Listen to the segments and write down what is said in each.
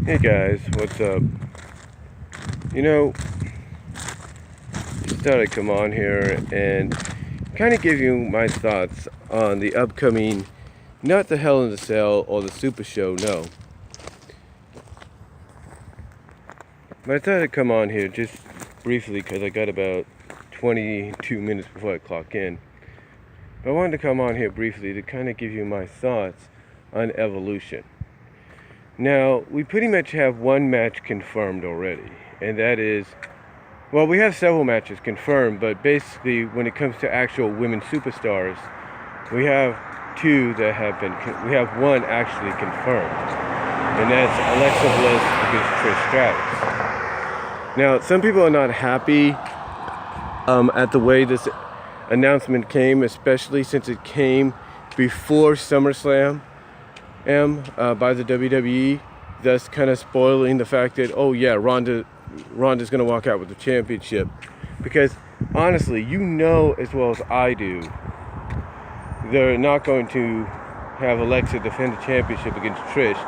Hey guys, what's up? You know, just thought I'd come on here and kind of give you my thoughts on the upcoming, not the Hell in the Cell or the Super Show, no. But I thought I'd come on here just briefly because I got about 22 minutes before I clock in. But I wanted to come on here briefly to kind of give you my thoughts on Evolution. Now, we pretty much have one match confirmed already, and that is, well, we have several matches confirmed, but basically when it comes to actual women superstars, we have two that have been, we have one actually confirmed, and that's Alexa Bliss against Trish Stratus. Now, some people are not happy at the way this announcement came, especially since it came before SummerSlam by the WWE, thus kind of spoiling the fact that, oh yeah, Ronda's going to walk out with the championship. Because honestly, you know as well as I do, they're not going to have Alexa defend the championship against Trish,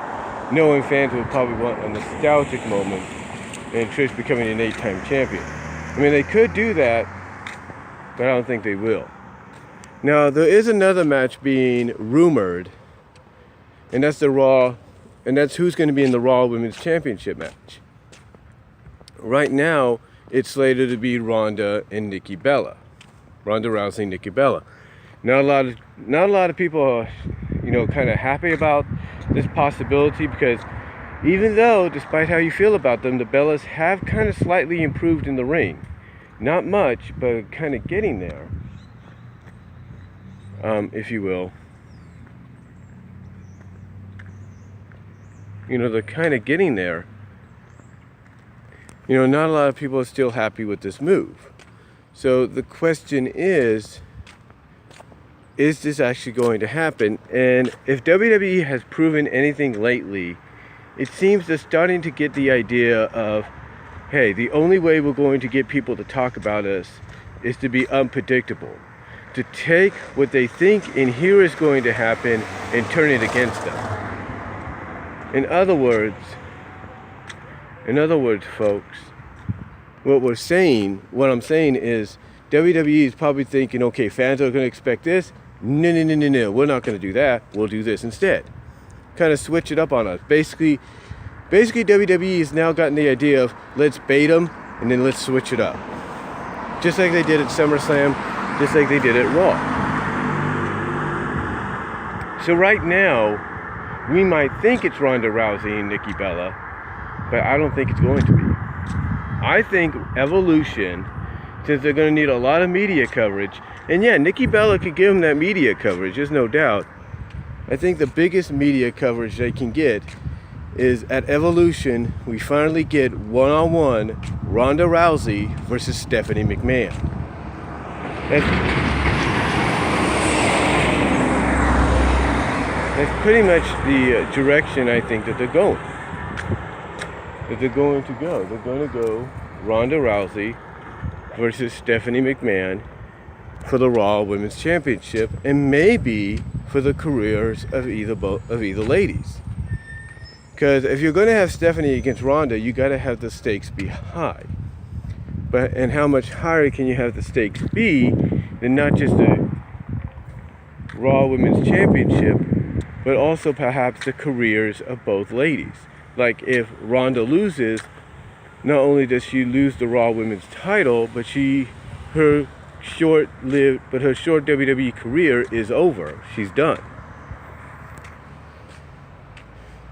knowing fans will probably want a nostalgic moment and Trish becoming an 8-time champion. I mean, they could do that, but I don't think they will. Now, there is another match being rumored, and that's the Raw, and that's who's going to be in the Raw Women's Championship match. Right now, it's slated to be Ronda and Nikki Bella. Ronda Rousey and Nikki Bella. Not a lot of people are, kind of happy about this possibility, because even though, despite how you feel about them, the Bellas have kind of slightly improved in the ring. Not much, but kind of getting there, if you will. They're kind of getting there. Not a lot of people are still happy with this move. So the question is this actually going to happen? And if WWE has proven anything lately, it seems they're starting to get the idea of, hey, the only way we're going to get people to talk about us is to be unpredictable. To take what they think and hear is going to happen and turn it against them. In other words, folks, what I'm saying is WWE is probably thinking, okay, fans are going to expect this. No, we're not going to do that. We'll do this instead. Kind of switch it up on us. Basically WWE has now gotten the idea of, let's bait them and then let's switch it up. Just like they did at SummerSlam, just like they did at Raw. So right now, we might think it's Ronda Rousey and Nikki Bella, but I don't think it's going to be. I think Evolution, since they're going to need a lot of media coverage, and yeah, Nikki Bella could give them that media coverage, there's no doubt. I think the biggest media coverage they can get is at Evolution, we finally get one-on-one Ronda Rousey versus Stephanie McMahon. That's pretty much the direction I think that they're going. They're going to go Ronda Rousey versus Stephanie McMahon for the Raw Women's Championship, and maybe for the careers of either ladies. Because if you're going to have Stephanie against Ronda, you got to have the stakes be high. And how much higher can you have the stakes be than not just the Raw Women's Championship, but also perhaps the careers of both ladies? Like if Ronda loses, not only does she lose the Raw Women's title, but her short WWE career is over. She's done.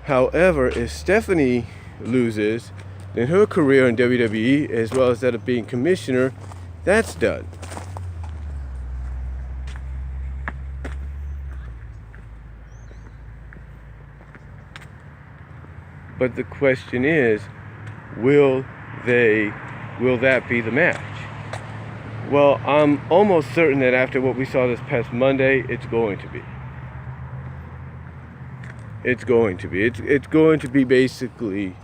However, if Stephanie loses, then her career in WWE, as well as that of being commissioner, that's done. But the question is, will that be the match? Well, I'm almost certain that after what we saw this past Monday, it's going to be. It's going to be basically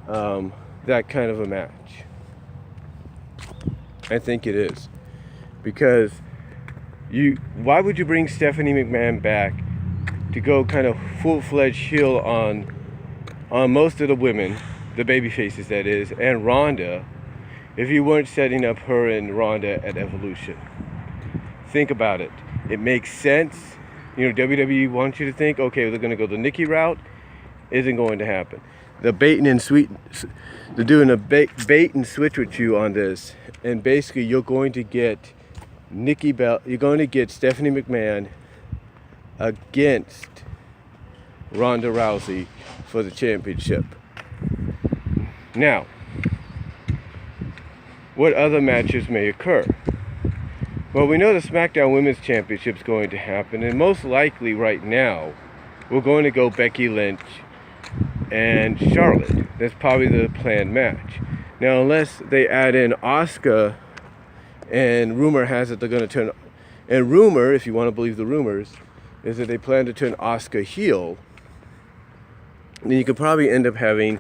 that kind of a match. I think it is. Because why would you bring Stephanie McMahon back to go kind of full-fledged heel on on most of the women, the baby faces that is, and Ronda, if you weren't setting up her and Ronda at Evolution. Think about it. It makes sense. You know, WWE wants you to think, okay, they're going to go the Nikki route. Isn't going to happen. They're doing a bait and switch with you on this, and basically you're going to get you're going to get Stephanie McMahon against Ronda Rousey for the championship. Now, what other matches may occur? Well, we know the SmackDown Women's Championship is going to happen, and most likely right now, we're going to go Becky Lynch and Charlotte. That's probably the planned match. Now, unless they add in Asuka, and rumor has it they're going to turn, and rumor, if you want to believe the rumors, is that they plan to turn Asuka heel, then you could probably end up having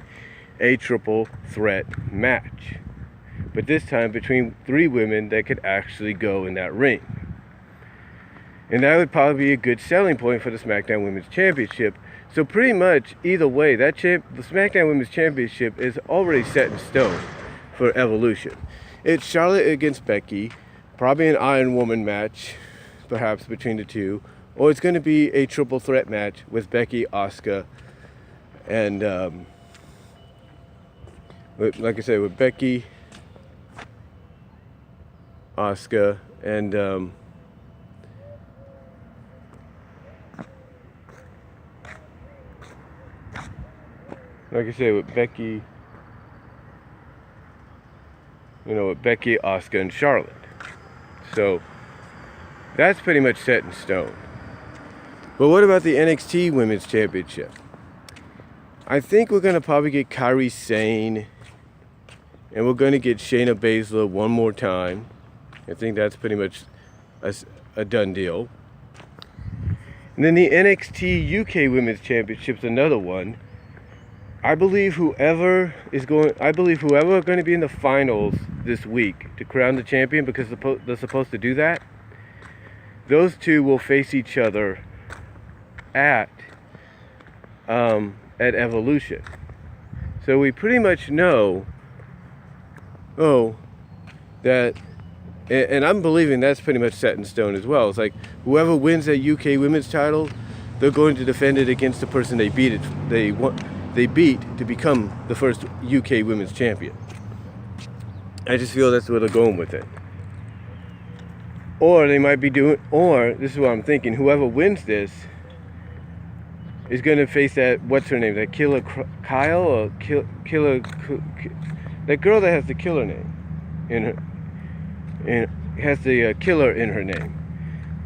a triple threat match. But this time between 3 women that could actually go in that ring. And that would probably be a good selling point for the SmackDown Women's Championship. So pretty much either way, the SmackDown Women's Championship is already set in stone for Evolution. It's Charlotte against Becky, probably an Iron Woman match, perhaps between the two, or it's going to be a triple threat match with Becky, Asuka, and like I said, with Becky, Asuka, and like I say, with Becky, with Becky, Asuka, and Charlotte. So that's pretty much set in stone. But what about the NXT Women's Championship? I think we're going to probably get Kairi Sane, and we're going to get Shayna Baszler one more time. I think that's pretty much a done deal. And then the NXT UK Women's Championship is another one. I believe whoever are going to be in the finals this week to crown the champion, because they're supposed to do that, those two will face each other at Evolution. So we pretty much know, that, and I'm believing that's pretty much set in stone as well. It's like whoever wins that UK Women's title, they're going to defend it against the person they beat to become the first UK Women's Champion. I just feel that's where they're going with it. Or they might be or this is what I'm thinking, whoever wins this is going to face that, what's her name, that Killer Kyle, or Killer, that girl that has the killer name in her, and has the killer in her name.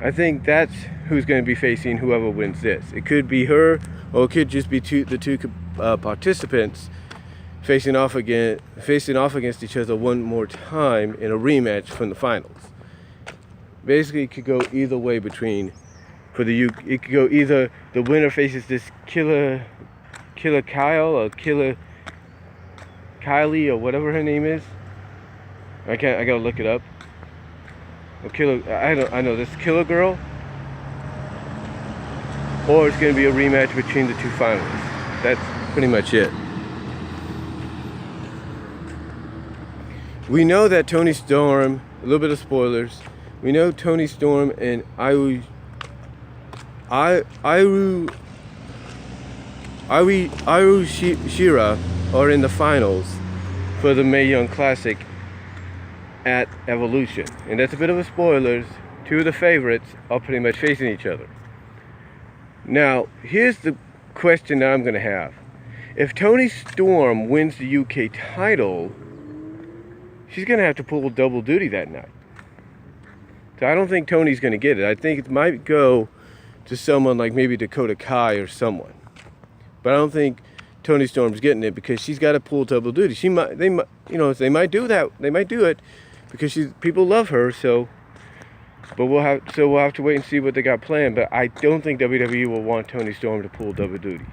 I think that's who's going to be facing whoever wins this. It could be her, or it could just be the two participants facing off against each other one more time in a rematch from the finals. Basically, it could go either way it could go either the winner faces this Killer Kyle, or Killer Kylie, or whatever her name is. I gotta look it up. I know this Killer Girl, or it's gonna be a rematch between the two finalists. That's pretty much it. We know that Toni Storm, a little bit of spoilers, we know Toni Storm and Ayu Shira are in the finals for the Mae Young Classic at Evolution. And that's a bit of a spoilers. 2 of the favorites are pretty much facing each other. Now, here's the question that I'm going to have. If Toni Storm wins the UK title, she's going to have to pull double duty that night. So I don't think Toni's going to get it. I think it might go to someone like maybe Dakota Kai or someone. But I don't think Toni Storm's getting it, because she's got to pull double duty. They might do that. They might do it because people love her. So we'll have to wait and see what they got planned. But I don't think WWE will want Toni Storm to pull double duty.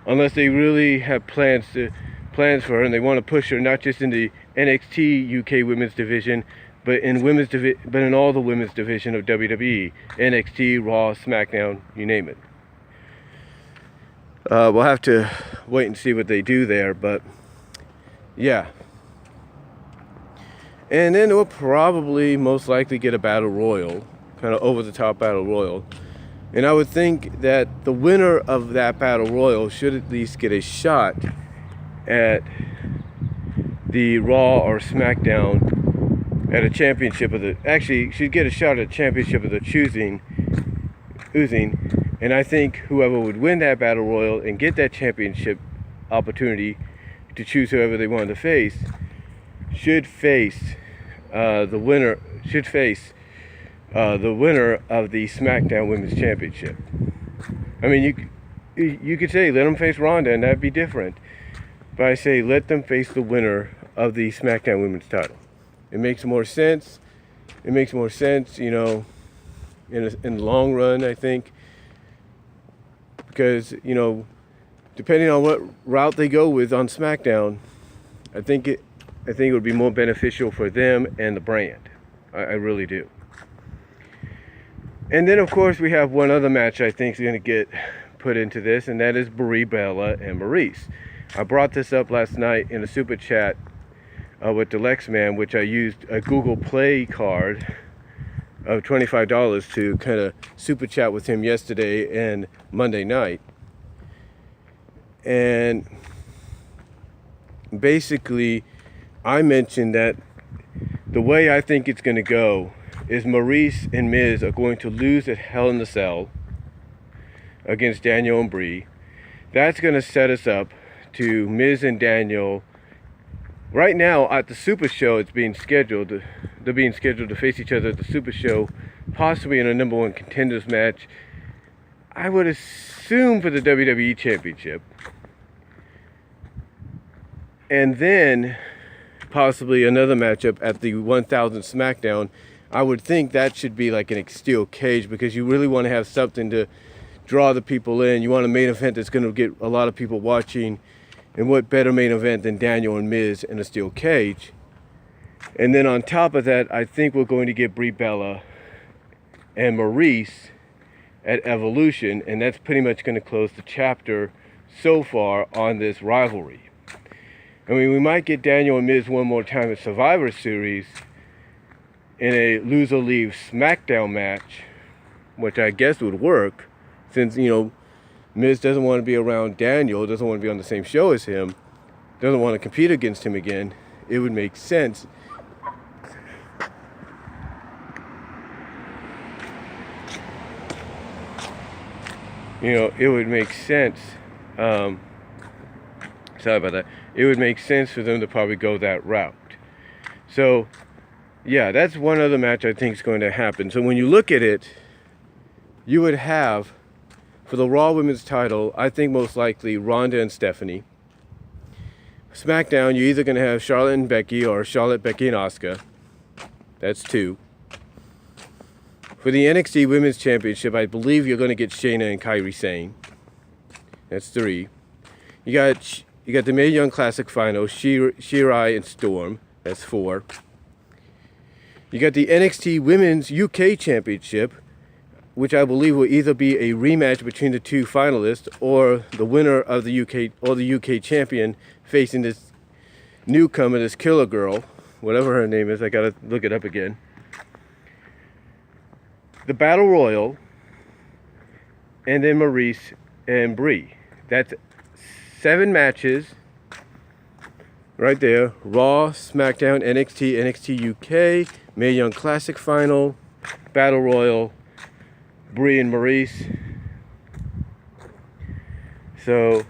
Unless they really have plans for her, and they want to push her not just in the NXT UK Women's Division, but in all the women's division of WWE, NXT, Raw, SmackDown, you name it. We'll have to wait and see what they do there, but yeah. And then we'll probably most likely get a battle royal, kind of over the top battle royal. And I would think that the winner of that battle royal should at least get a shot at the Raw or SmackDown at a championship of the, actually should get a shot at a championship of the choosing. And I think whoever would win that battle royal and get that championship opportunity to choose whoever they wanted to face should face the winner of the SmackDown Women's Championship. I mean, you could say let them face Ronda and that'd be different, but I say let them face the winner of the SmackDown Women's title. It makes more sense. It makes more sense, you know, in the long run, I think, because, you know, depending on what route they go with on SmackDown, I think it would be more beneficial for them and the brand. I really do. And then, of course, we have one other match I think is going to get put into this, and that is Brie Bella and Maurice. I brought this up last night in a super chat with the Lexman, which I used a Google Play card of $25 to kind of super chat with him yesterday and Monday night. And basically, I mentioned that the way I think it's going to go is Maurice and Miz are going to lose at Hell in the Cell against Daniel and Brie. That's going to set us up to Miz and Daniel. Right now at the Super Show, it's being scheduled. They're being scheduled to face each other at the Super Show, possibly in a number one contenders match. I would assume for the WWE Championship. And then possibly another matchup at the 1000 SmackDown. I would think that should be like an steel cage, because you really want to have something to draw the people in. You want a main event that's going to get a lot of people watching. And what better main event than Daniel and Miz in a steel cage? And then on top of that, I think we're going to get Brie Bella and Maurice at Evolution. And that's pretty much going to close the chapter so far on this rivalry. I mean, we might get Daniel and Miz one more time at Survivor Series in a loser leaves SmackDown match, which I guess would work, since, you know, Miz doesn't want to be around Daniel, doesn't want to be on the same show as him, doesn't want to compete against him again. It would make sense. You know, it would make sense. Sorry about that. It would make sense for them to probably go that route. So, yeah, that's one other match I think is going to happen. So when you look at it, you would have, for the Raw Women's title, I think most likely Ronda and Stephanie. SmackDown, you're either going to have Charlotte and Becky or Charlotte, Becky, and Asuka. That's 2. For the NXT Women's Championship, I believe you're going to get Shayna and Kairi Sane. That's 3. You got the Mae Young Classic Final, Shirai and Storm. That's 4. You got the NXT Women's UK Championship, which I believe will either be a rematch between the 2 finalists or the winner of the UK or the UK champion facing this newcomer, this killer girl, whatever her name is. I gotta look it up again. The Battle Royal, and then Maurice and Brie. That's 7 matches right there. Raw, SmackDown, NXT, NXT UK, Mae Young Classic Final, Battle Royal, Brie and Maurice. So,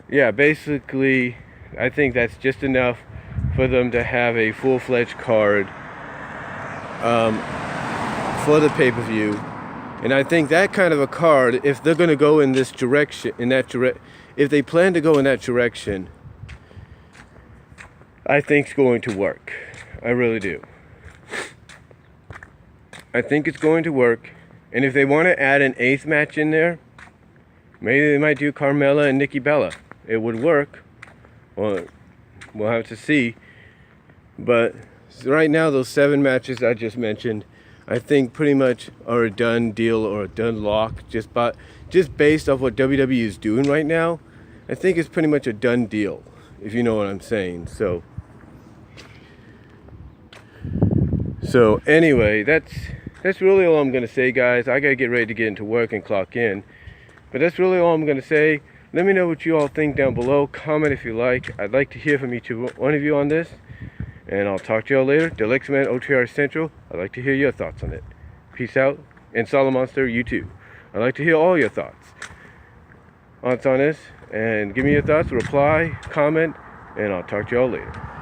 yeah, basically, I think that's just enough for them to have a full-fledged card for the pay-per-view. And I think that kind of a card, if they're going to go in this direction, if they plan to go in that direction, I think it's going to work. I really do. I think it's going to work. And if they want to add an 8th match in there, maybe they might do Carmella and Nikki Bella. It would work. Well, we'll have to see. But right now, those 7 matches I just mentioned I think pretty much are a done deal or a done lock just based off what WWE is doing right now. I think it's pretty much a done deal, if you know what I'm saying. So anyway, that's really all I'm gonna say, guys. I gotta get ready to get into work and clock in. But that's really all I'm gonna say. Let me know what you all think down below. Comment if you like. I'd like to hear from each one of you on this. And I'll talk to y'all later. Delixman OTR Central. I'd like to hear your thoughts on it. Peace out. And Solid Monster, you too. I'd like to hear all your thoughts on this. And give me your thoughts, reply, comment, and I'll talk to y'all later.